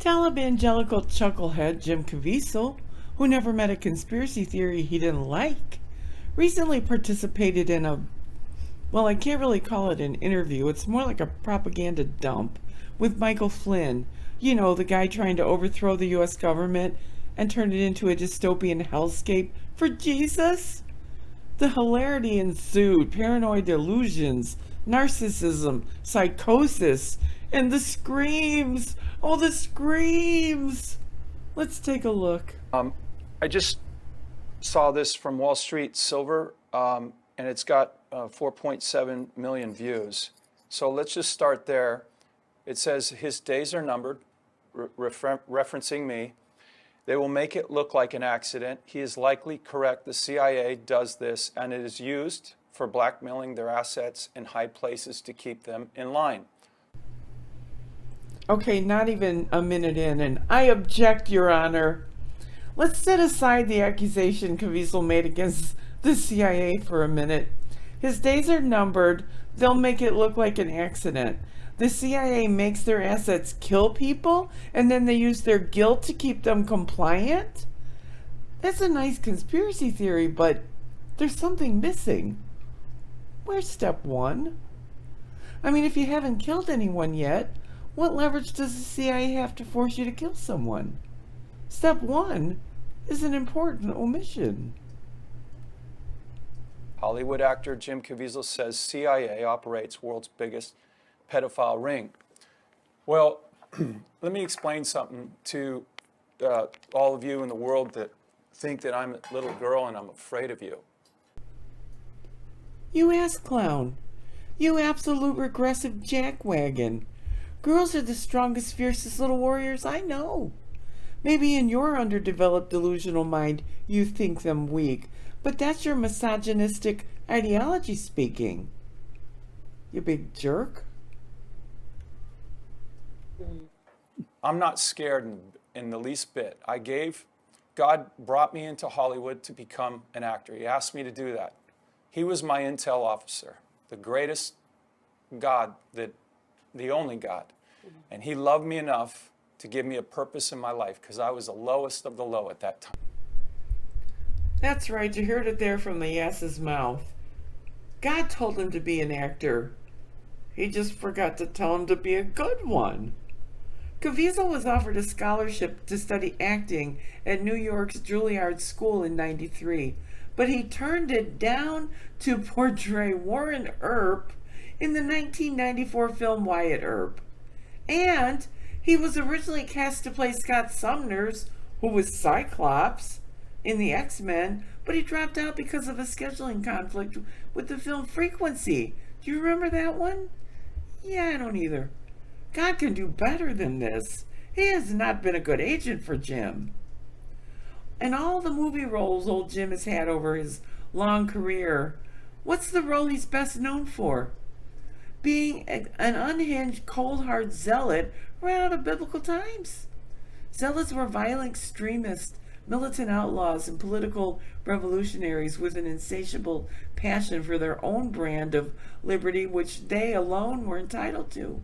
Talibangelical chucklehead Jim Caviezel, who never met a conspiracy theory he didn't like, recently participated in well, I can't really call it an interview, it's more like a propaganda dump, with Michael Flynn, the guy trying to overthrow the US government and turn it into a dystopian hellscape for Jesus. The hilarity ensued, paranoid delusions, narcissism, psychosis, and the screams. Oh, the screams. Let's take a look. I just saw this from Wall Street Silver, and it's got 4.7 million views. So let's just start there. It says his days are numbered, referencing me. They will make it look like an accident. He is likely correct. The CIA does this, and it is used for blackmailing their assets in high places to keep them in line. Okay, not even a minute in, and I object, Your Honor. Let's set aside the accusation Caviezel made against the CIA for a minute. His days are numbered. They'll make it look like an accident. The CIA makes their assets kill people, and then they use their guilt to keep them compliant? That's a nice conspiracy theory, but there's something missing. Where's step one? I mean, if you haven't killed anyone yet, what leverage does the CIA have to force you to kill someone? Step one is an important omission. Hollywood actor Jim Caviezel says CIA operates world's biggest pedophile ring. Well, let me explain something to all of you in the world that think that I'm a little girl and I'm afraid of you. You ass clown. You absolute regressive jackwagon. Girls are the strongest, fiercest little warriors I know. Maybe in your underdeveloped delusional mind you think them weak, but that's your misogynistic ideology speaking. You big jerk. I'm not scared in the least bit. God brought me into Hollywood to become an actor. He asked me to do that. He was my intel officer, the greatest God, the only God. And he loved me enough to give me a purpose in my life because I was the lowest of the low at that time. That's right, you heard it there from the ass's mouth. God told him to be an actor. He just forgot to tell him to be a good one. Caviezel was offered a scholarship to study acting at New York's Juilliard School in '93, but he turned it down to portray Warren Earp in the 1994 film Wyatt Earp. And he was originally cast to play Scott Sumner's, who was Cyclops, in the X-Men, but he dropped out because of a scheduling conflict with the film Frequency. Do you remember that one? Yeah, I don't either. God can do better than this. He has not been a good agent for Jim. And all the movie roles old Jim has had over his long career, what's the role he's best known for? Being an unhinged, cold-hard zealot right out of biblical times. Zealots were violent extremists, militant outlaws, and political revolutionaries with an insatiable passion for their own brand of liberty, which they alone were entitled to.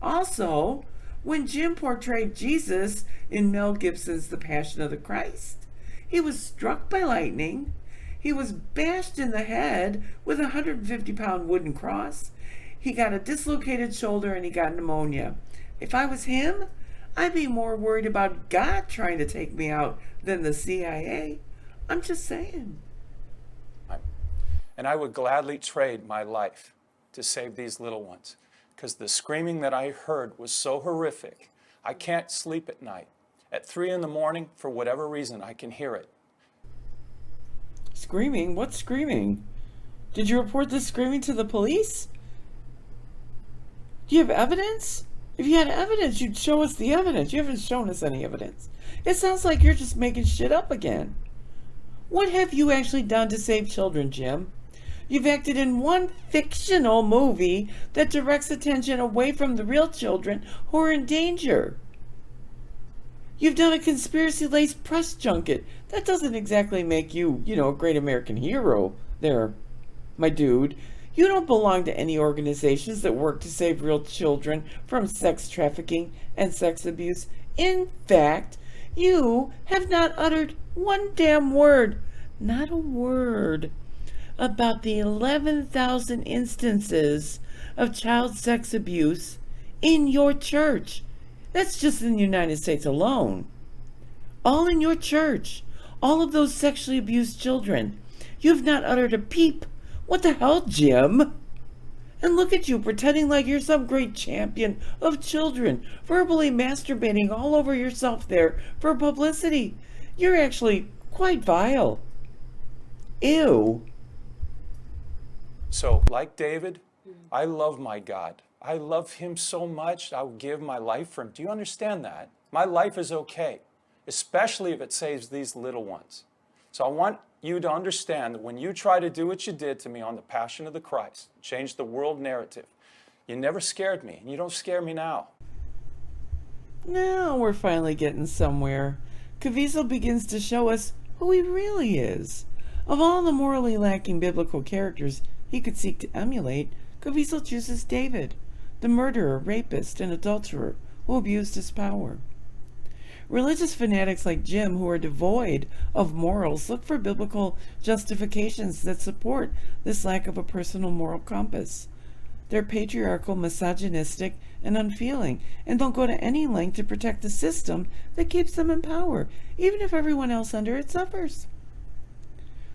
Also, when Jim portrayed Jesus in Mel Gibson's The Passion of the Christ, he was struck by lightning. He was bashed in the head with a 150-pound wooden cross. He got a dislocated shoulder and he got pneumonia. If I was him, I'd be more worried about God trying to take me out than the CIA. I'm just saying. And I would gladly trade my life to save these little ones, because the screaming that I heard was so horrific. I can't sleep at night. At 3 in the morning, for whatever reason, I can hear it. Screaming? What screaming? Did you report this screaming to the police? Do you have evidence? If you had evidence, you'd show us the evidence. You haven't shown us any evidence. It sounds like you're just making shit up again. What have you actually done to save children, Jim? You've acted in one fictional movie that directs attention away from the real children who are in danger. You've done a conspiracy-laced press junket. That doesn't exactly make you, a great American hero there, my dude. You don't belong to any organizations that work to save real children from sex trafficking and sex abuse. In fact, you have not uttered one damn word, not a word, about the 11,000 instances of child sex abuse in your church. That's just in the United States alone. All in your church. All of those sexually abused children. You've not uttered a peep. What the hell, Jim? And look at you pretending like you're some great champion of children, verbally masturbating all over yourself there for publicity. You're actually quite vile. Ew. So, like David, I love my God. I love him so much, I'll give my life for him. Do you understand that? My life is okay, especially if it saves these little ones. So I want you to understand that when you try to do what you did to me on the Passion of the Christ, change the world narrative, you never scared me, and you don't scare me now. Now we're finally getting somewhere. Caviezel begins to show us who he really is. Of all the morally lacking biblical characters he could seek to emulate, Caviezel chooses David, the murderer, rapist, and adulterer who abused his power. Religious fanatics like Jim, who are devoid of morals, look for biblical justifications that support this lack of a personal moral compass. They're patriarchal, misogynistic, and unfeeling, and don't go to any length to protect the system that keeps them in power, even if everyone else under it suffers.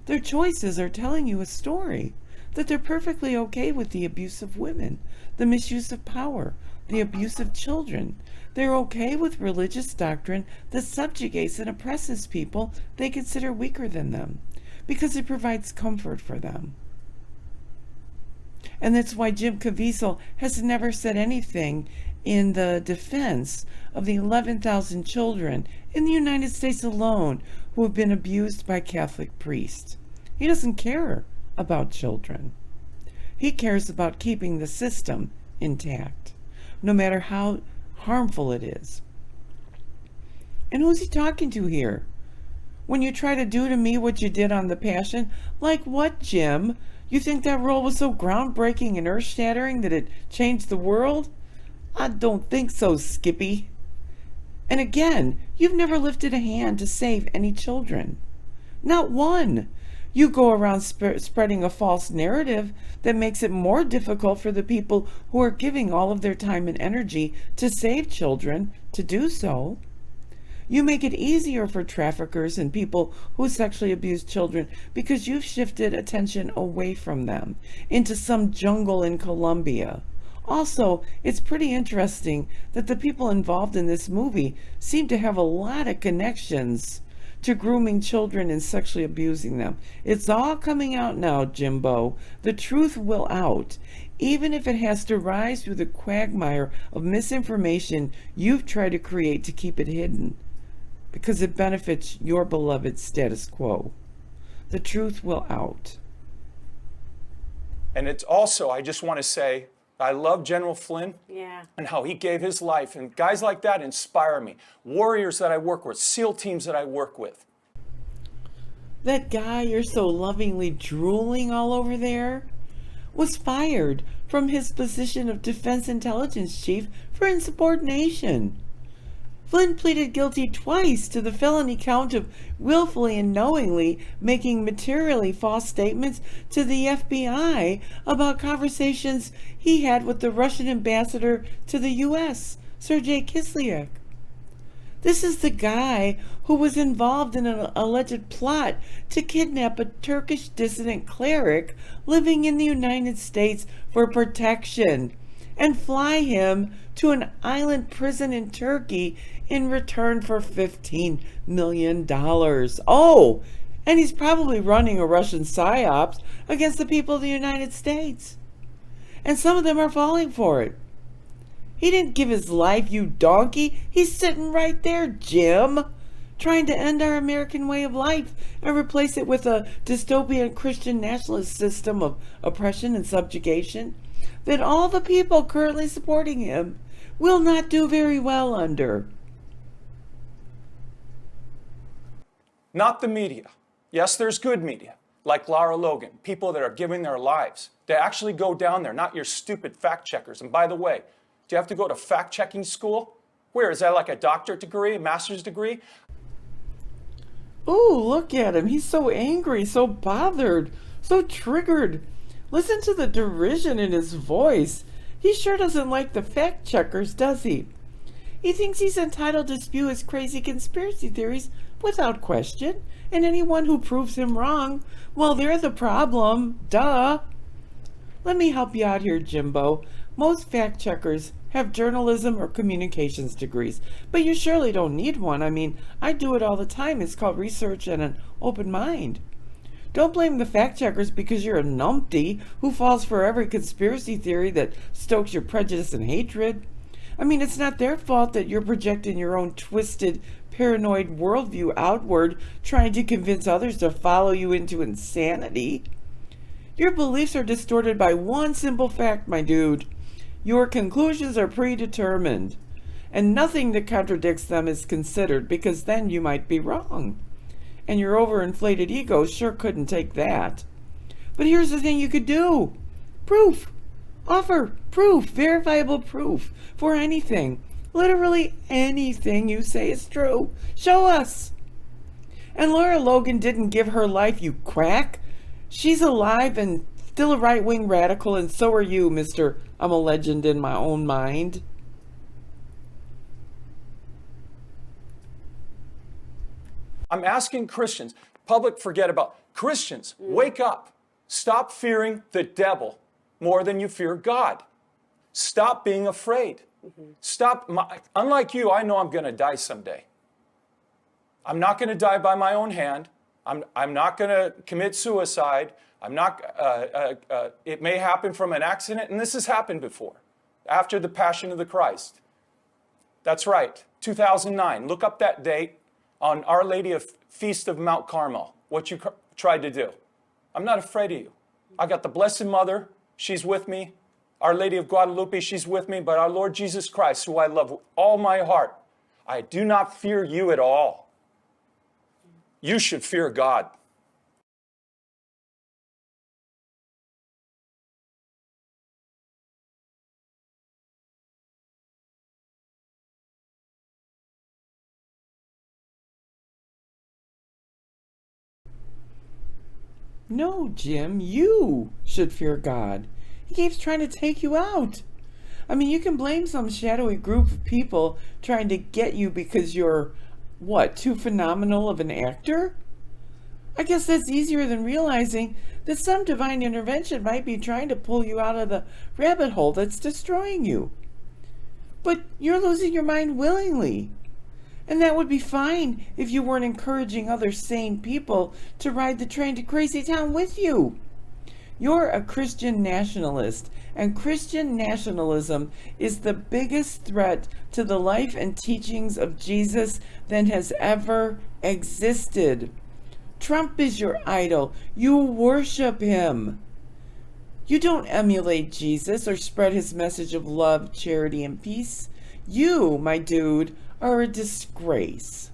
Their choices are telling you a story, that they're perfectly okay with the abuse of women, the misuse of power, the abuse of children. They're okay with religious doctrine that subjugates and oppresses people they consider weaker than them, because it provides comfort for them. And that's why Jim Caviezel has never said anything in the defense of the 11,000 children in the United States alone who have been abused by Catholic priests. He doesn't care about children. He cares about keeping the system intact, no matter how harmful it is. And who's he talking to here? When you try to do to me what you did on the Passion, like what, Jim? You think that role was so groundbreaking and earth-shattering that it changed the world? I don't think so, Skippy. And again, you've never lifted a hand to save any children. Not one. You go around spreading a false narrative that makes it more difficult for the people who are giving all of their time and energy to save children to do so. You make it easier for traffickers and people who sexually abuse children because you've shifted attention away from them into some jungle in Colombia. Also, it's pretty interesting that the people involved in this movie seem to have a lot of connections to grooming children and sexually abusing them. It's all coming out now, Jimbo. The truth will out, even if it has to rise through the quagmire of misinformation you've tried to create to keep it hidden, because it benefits your beloved status quo. The truth will out. And it's also, I just want to say, I love General Flynn and how he gave his life. And guys like that inspire me. Warriors that I work with, SEAL teams that I work with. That guy you're so lovingly drooling all over there was fired from his position of Defense Intelligence Chief for insubordination. Flynn pleaded guilty twice to the felony count of willfully and knowingly making materially false statements to the FBI about conversations he had with the Russian ambassador to the U.S., Sergei Kislyak. This is the guy who was involved in an alleged plot to kidnap a Turkish dissident cleric living in the United States for protection and fly him to an island prison in Turkey in return for $15 million. Oh, and he's probably running a Russian psyops against the people of the United States. And some of them are falling for it. He didn't give his life, you donkey. He's sitting right there, Jim, trying to end our American way of life and replace it with a dystopian Christian nationalist system of oppression and subjugation that all the people currently supporting him will not do very well under. Not the media. Yes, there's good media. like Lara Logan, people that are giving their lives, that actually go down there, not your stupid fact checkers. And by the way, do you have to go to fact checking school? Where is that, like a doctorate degree, a master's degree? Ooh, look at him. He's so angry, so bothered, so triggered. Listen to the derision in his voice. He sure doesn't like the fact checkers, does he? He thinks he's entitled to spew his crazy conspiracy theories without question, and anyone who proves him wrong, well, they're the problem. Duh. Let me help you out here, Jimbo. Most fact checkers have journalism or communications degrees, but you surely don't need one. I mean, I do it all the time. It's called research and an open mind. Don't blame the fact checkers because you're a numpty who falls for every conspiracy theory that stokes your prejudice and hatred. I mean, it's not their fault that you're projecting your own twisted, paranoid worldview outward, trying to convince others to follow you into insanity. Your beliefs are distorted by one simple fact, my dude. Your conclusions are predetermined, and nothing that contradicts them is considered, because then you might be wrong. And your overinflated ego sure couldn't take that. But here's the thing you could do. Proof. Offer proof, verifiable proof for anything. Literally anything you say is true. Show us. And Lara Logan didn't give her life, you quack. She's alive and still a right-wing radical, and so are you, Mr. I'm a legend in my own mind. I'm asking Christians, public forget about Christians, wake up. Stop fearing the devil more than you fear God. Stop being afraid. Unlike you, I know I'm going to die someday. I'm not going to die by my own hand. I'm not going to commit suicide. It may happen from an accident, and this has happened before, after the Passion of the Christ. That's right, 2009. Look up that date on Our Lady of Feast of Mount Carmel, what you tried to do. I'm not afraid of you. I got the Blessed Mother. She's with me. Our Lady of Guadalupe, she's with me. But our Lord Jesus Christ, who I love with all my heart, I do not fear you at all. You should fear God. No, Jim, you should fear God. He keeps trying to take you out. I mean, you can blame some shadowy group of people trying to get you because you're, what, too phenomenal of an actor? I guess that's easier than realizing that some divine intervention might be trying to pull you out of the rabbit hole that's destroying you. But you're losing your mind willingly. And that would be fine if you weren't encouraging other sane people to ride the train to Crazy Town with you. You're a Christian nationalist, and Christian nationalism is the biggest threat to the life and teachings of Jesus that has ever existed. Trump is your idol. You worship him. You don't emulate Jesus or spread his message of love, charity, and peace. You, my dude, are a disgrace.